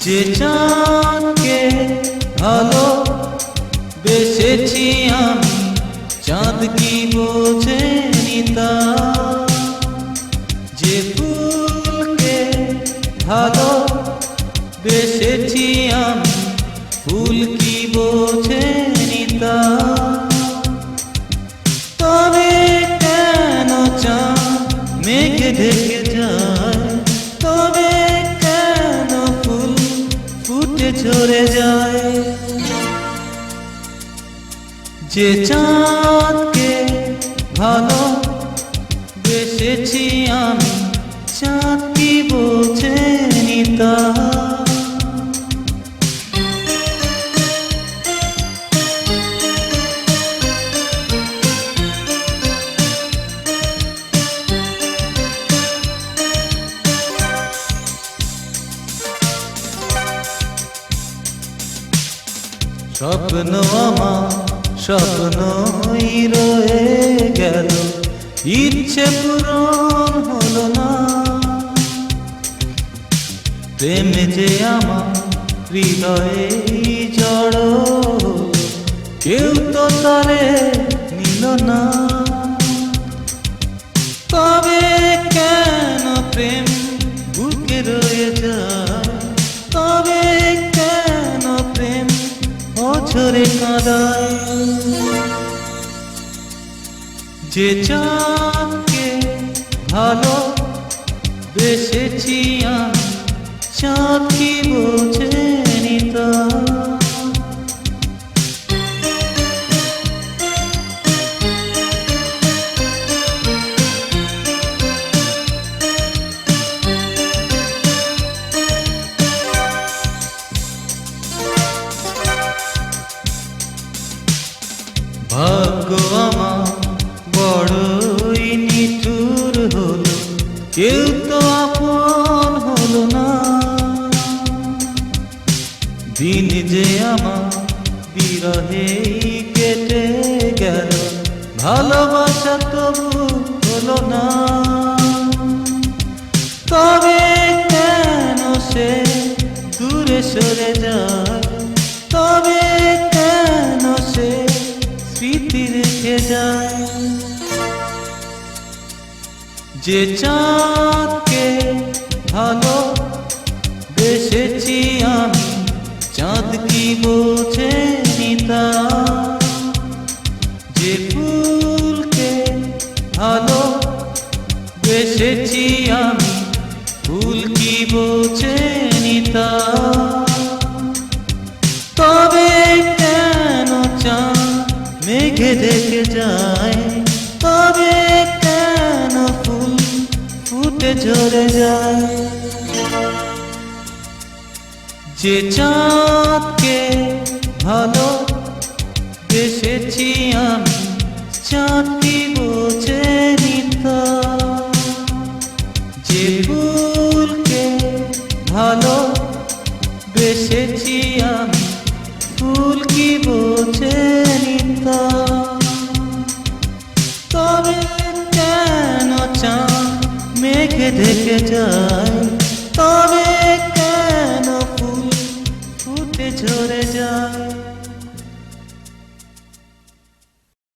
যে চাঁদকে ভালো বেসেছি আমি, চাঁদ কি বোঝেনি তা। যে ফুলকে ভালো বেসেছি আমি, ফুল কি বোঝেনি তা। তবে কেন চাঁদ মেঘে ঢেকে যায়, তবে কেন ফুল ফুটে ঝরে যায়। যে চাঁদকে ভালো বেসেছি আমি, চাঁদ কি বোঝেনি তা। স্বপ্ন আমার স্বপ্নই রয়ে গেল, ইচ্ছে পূরণ হলো না। প্রেম যে আমার হৃদয়ে জড়, কেউ তো তারে নিল না। তবে কেন প্রেম বুকে রয়ে যায়, তবে কেন প্রেম অঝরে কাঁদায়। যে চাঁদকে ভালো বেসেছি আমি, চাঁদ কি বোঝেনি তা। ভাগ্য আমার বড়ই নিঠুর হলো, কেউ তো আপন হলো না। দিন যে আমার বিরহেই কেটে গেল, ভালোবাসা তবু হলো না। তবে কেন সে দূরে সরে যায়, তবে কেন সে স্মৃতি রেখে যায়। যে চাঁদকে ভালো বেসেছি আমি, চাঁদ কি বোঝেনি তা। যে ফুলকে ভালো বেসেছি আমি, ফুল কি বোঝেনি তা। তবে কেন চাঁদ মেঘে ঢেকে যায়, তবে কেন ফুল ফুটে ঝরে যায়। যে চাঁদকে ভালো বেসেছি আমি, চাঁদ কি বোঝেনি তা। যে ফুলকে ভালো বেসেছি আমি, ফুল কি বোঝেনি তা। তবে কেন চাঁদ মেঘে ঢেকে যায়, তবে কেন ফুল ফুটে ঝরে যায়।